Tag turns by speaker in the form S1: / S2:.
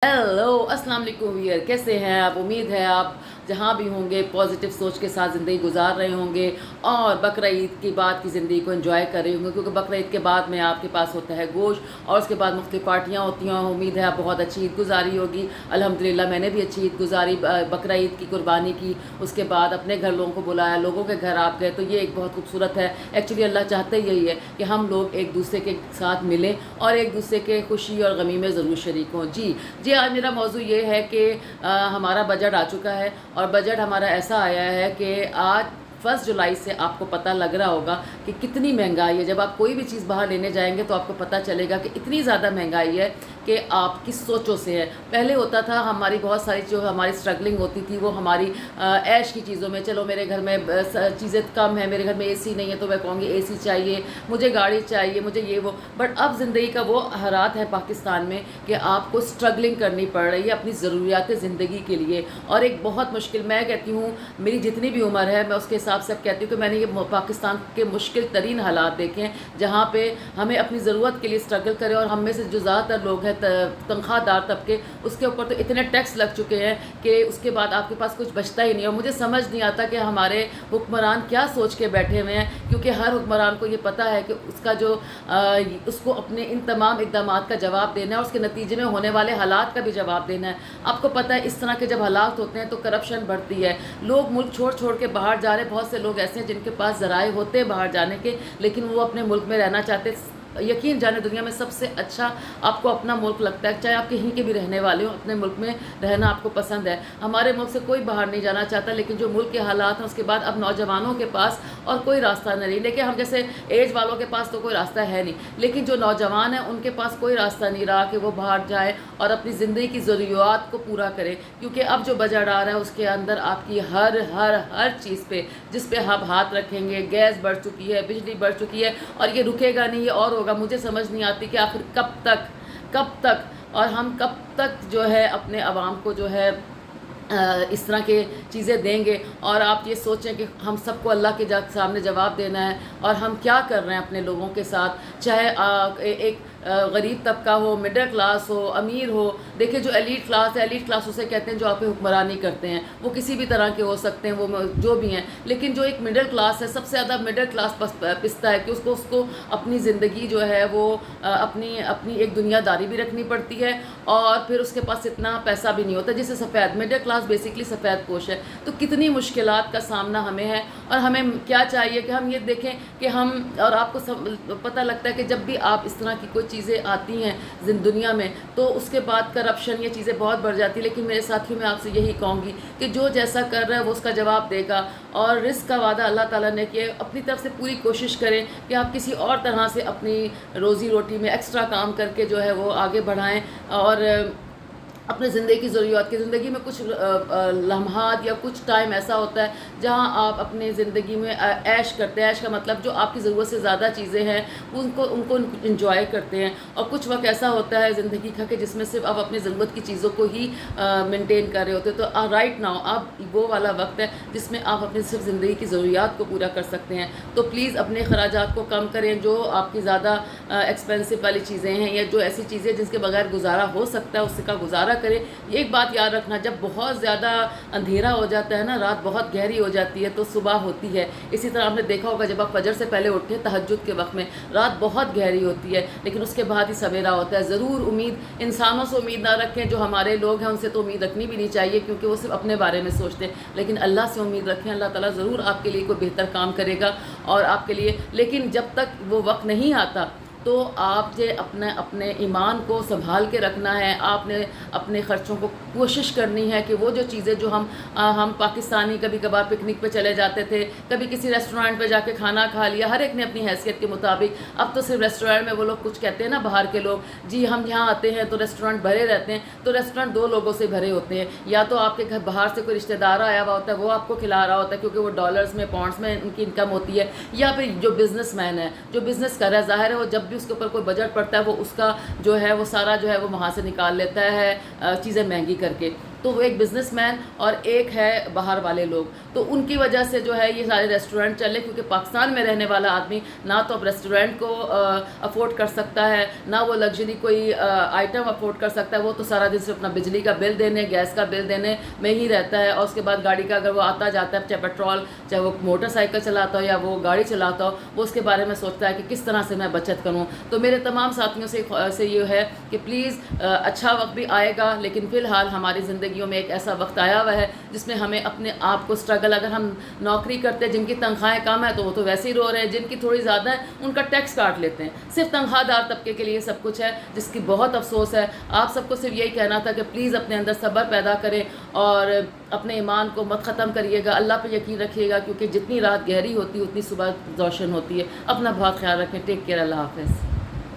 S1: Hello अस्सलाम वालेकुम viewer, कैसे हैं आप। उम्मीद है आप जहाँ भी होंगे पॉजिटिव सोच के साथ ज़िंदगी गुजार रहे होंगे और बकरा ईद के बाद की ज़िंदगी को एंजॉय कर रहे होंगे, क्योंकि बकरा ईद के बाद में आपके पास होता है गोश्त और उसके बाद मुख्तलिफ पार्टियाँ होती हैं। उम्मीद है आप बहुत अच्छी ईद गुजारी होगी। अल्हम्दुलिल्लाह मैंने भी अच्छी ईद गुजारी, बकरा ईद की कुर्बानी की, उसके बाद अपने घर लोगों को बुलाया, लोगों के घर आप गए, तो ये एक बहुत खूबसूरत है। एक्चुअली अल्लाह चाहते यही है कि हम लोग एक दूसरे के साथ मिलें और एक दूसरे के खुशी और गमी में ज़रूर शरीक हों। जी आज मेरा मौजू ये है कि हमारा बजट आ चुका है और बजट हमारा ऐसा आया है कि आज 1 जुलाई से आपको पता लग रहा होगा कि कितनी महंगाई है। जब आप कोई भी चीज़ बाहर लेने जाएंगे तो आपको पता चलेगा कि इतनी ज़्यादा महंगाई है कि आप किस सोचों से है। पहले होता था हमारी बहुत सारी जो हमारी स्ट्रगलिंग होती थी वो हमारी ऐश की चीज़ों में, चलो मेरे घर में चीज़ें कम है, मेरे घर में एसी नहीं है तो मैं कहूँगी एसी चाहिए, मुझे गाड़ी चाहिए, मुझे ये वो। बट अब ज़िंदगी का वो हालात है पाकिस्तान में कि आपको स्ट्रगलिंग करनी पड़ रही है अपनी ज़रूरियात ज़िंदगी के लिए। और एक बहुत मुश्किल, मैं कहती हूँ मेरी जितनी भी उम्र है मैं उसके हिसाब से अब कहती हूँ कि मैंने ये पाकिस्तान के मुश्किल तरीन हालात देखे हैं जहाँ पे हमें अपनी ज़रूरत के लिए स्ट्रगल करें। और हम में से जो ज़्यादातर लोग हैं तनख्वाहदार तबके, उसके ऊपर तो इतने टैक्स लग चुके हैं कि उसके बाद आपके पास कुछ बचता ही नहीं। और मुझे समझ नहीं आता कि हमारे हुक्मरान क्या सोच के बैठे हुए हैं, क्योंकि हर हुक्मरान को ये पता है कि उसका जो उसको अपने इन तमाम इक़दामात का जवाब देना है और उसके नतीजे में होने वाले हालात का भी जवाब देना है। आपको पता है इस तरह के जब हालात होते हैं तो करप्शन बढ़ती है, लोग मुल्क छोड़ छोड़ के बाहर जा रहे हैं। बहुत से लोग ऐसे हैं जिनके पास ज़राए होते हैं बाहर जाने के, लेकिन वो अपने मुल्क में रहना चाहते। यकीन जाने दुनिया में सबसे अच्छा आपको अपना मुल्क लगता है, चाहे आप कहीं के भी रहने वाले हो, अपने मुल्क में रहना आपको पसंद है। हमारे मुल्क से कोई बाहर नहीं जाना चाहता, लेकिन जो मुल्क के हालात हैं उसके बाद अब नौजवानों के पास और कोई रास्ता नहीं। लेकिन हम जैसे एज वालों के पास तो कोई रास्ता है नहीं, लेकिन जो नौजवान हैं उनके पास कोई रास्ता नहीं रहा कि वो बाहर जाए और अपनी ज़िंदगी की ज़रूरियात को पूरा करें। क्योंकि अब जो बजट आ रहा है उसके अंदर आपकी हर हर हर चीज़ पे, जिस पे आप हाथ रखेंगे, गैस बढ़ चुकी है, बिजली बढ़ चुकी है और ये रुकेगा नहीं, ये और होगा। मुझे समझ नहीं आती कि आखिर कब तक और हम कब तक जो है अपने अवाम को जो है इस तरह के चीज़ें देंगे। और आप ये सोचें कि हम सबको अल्लाह के सामने जवाब देना है और हम क्या कर रहे हैं अपने लोगों के साथ, चाहे एक गरीब तबका हो, मिडिल क्लास हो, अमीर हो। देखिए जो एलीट क्लास है, एलीट क्लास उसे कहते हैं जो आप पे हुक्मरानी करते हैं, वो किसी भी तरह के हो सकते हैं, वो जो भी हैं। लेकिन जो एक मिडिल क्लास है, सबसे ज़्यादा मिडिल क्लास पिसता है कि उसको अपनी ज़िंदगी जो है वो अपनी एक दुनियादारी भी रखनी पड़ती है और फिर उसके पास इतना पैसा भी नहीं होता। जिसे सफ़ेद मिडिल क्लास बेसिकली सफ़ेद पोश है। तो कितनी मुश्किलात का सामना हमें है और हमें क्या चाहिए कि हम ये देखें कि हम, और आपको पता लगता है कि जब भी आप इस तरह की कोई चीज़ें आती हैं दुनिया में तो उसके बाद करप्शन, ये चीज़ें बहुत बढ़ जाती है। लेकिन मेरे साथियों, मैं आपसे यही कहूँगी कि जो जैसा कर रहा है वो उसका जवाब देगा। और रिस्क का वादा अल्लाह ताला ने किया, अपनी तरफ से पूरी कोशिश करें कि आप किसी और तरह से अपनी रोज़ी रोटी में एक्स्ट्रा काम करके जो है वो आगे बढ़ाएं और अपने ज़िंदगी की ज़रूरत की ज़िंदगी में कुछ लम्हात या कुछ टाइम ऐसा होता है जहां आप अपने ज़िंदगी में ऐश करते हैं। ऐश का मतलब जो आपकी ज़रूरत से ज़्यादा चीज़ें हैं उनको इंजॉय करते हैं। और कुछ वक्त ऐसा होता है ज़िंदगी का कि जिसमें सिर्फ आप अपनी ज़रूरत की चीज़ों को ही मेंटेन कर रहे होते हैं। तो राइट नाउ अब वो वाला वक्त है जिसमें आप अपनी सिर्फ ज़िंदगी की ज़रूरियात को पूरा कर सकते हैं। तो प्लीज़ अपने खराजात को कम करें, जो आपकी ज़्यादा एक्सपेंसिव वाली चीज़ें हैं या जो ऐसी चीज़ें जिसके बगैर गुजारा हो सकता है उसका गुजारा करें। एक बात याद रखना, जब बहुत ज़्यादा अंधेरा हो जाता है ना, रात बहुत गहरी हो जाती है तो सुबह होती है। इसी तरह आपने देखा होगा जब आप फजर से पहले उठते हैं तहज्जुद के वक्त में, रात बहुत गहरी होती है लेकिन उसके बाद ही सवेरा होता है। ज़रूर उम्मीद इंसानों से उम्मीद ना रखें, जो हमारे लोग हैं उनसे तो उम्मीद रखनी भी नहीं चाहिए क्योंकि वो सिर्फ अपने बारे में सोचते हैं। लेकिन अल्लाह से उम्मीद रखें, अल्लाह ताला ज़रूर आपके लिए कोई बेहतर काम करेगा और आपके लिए। लेकिन जब तक वो वक्त नहीं आता तो आपसे अपने ईमान को संभाल के रखना है। आपने अपने ख़र्चों को कोशिश करनी है कि वो जो चीज़ें जो हम पाकिस्तानी कभी कभार पिकनिक पे चले जाते थे, कभी किसी रेस्टोरेंट पे जाके खाना खा लिया, हर एक ने अपनी हैसियत के मुताबिक। अब तो सिर्फ रेस्टोरेंट में वो लोग कुछ कहते हैं ना बाहर के लोग, जी हम यहाँ आते हैं तो रेस्टोरेंट भरे रहते हैं। तो रेस्टोरेंट दो लोगों से भरे होते हैं, या तो आपके घर बाहर से कोई रिश्तेदार आया हुआ होता है वो आपको खिला रहा होता है क्योंकि वो डॉलर्स में पाउंड्स में उनकी इनकम होती है, या फिर जो बिज़नेसमैन है जो बिज़नेस कर रहा है, ज़ाहिर है वो जब भी उसके ऊपर कोई बजट पड़ता है वो उसका जो है वो सारा जो है वो वहाँ से निकाल लेता है चीज़ें महंगी करके। تو وہ ایک بزنس مین اور ایک ہے باہر والے لوگ، تو ان کی وجہ سے جو ہے یہ سارے ریسٹورینٹ چلے، کیونکہ پاکستان میں رہنے والا آدمی نہ تو اب ریسٹورینٹ کو افورڈ کر سکتا ہے، نہ وہ لگژری کوئی آئٹم افورڈ کر سکتا ہے، وہ تو سارا دن صرف اپنا بجلی کا بل دینے، گیس کا بل دینے میں ہی رہتا ہے، اور اس کے بعد گاڑی کا اگر وہ آتا جاتا ہے، چاہے پیٹرول، چاہے وہ موٹر سائیکل چلاتا ہو یا وہ گاڑی چلاتا ہو، وہ اس کے بارے میں سوچتا ہے کہ کس طرح سے میں بچت کروں۔ تو میرے تمام ساتھیوں سے یہ ہے کہ پلیز اچھا وقت بھی آئے گا، لیکن فی الحال ہماری زندگیوں میں ایک ایسا وقت آیا ہوا ہے جس میں ہمیں اپنے آپ کو اسٹرگل، اگر ہم نوکری کرتے جن کی تنخواہیں کم ہیں تو وہ تو ویسے ہی رو رہے ہیں، جن کی تھوڑی زیادہ ہے ان کا ٹیکس کاٹ لیتے ہیں، صرف تنخواہ دار طبقے کے لیے سب کچھ ہے، جس کی بہت افسوس ہے۔ آپ سب کو صرف یہی کہنا تھا کہ پلیز اپنے اندر صبر پیدا کریں اور اپنے ایمان کو مت ختم کریے گا، اللہ پہ یقین رکھیے گا، کیونکہ جتنی رات گہری ہوتی ہے اتنی صبح روشن ہوتی ہے۔ اپنا بہت خیال رکھیں، ٹیک کیئر، اللہ حافظ۔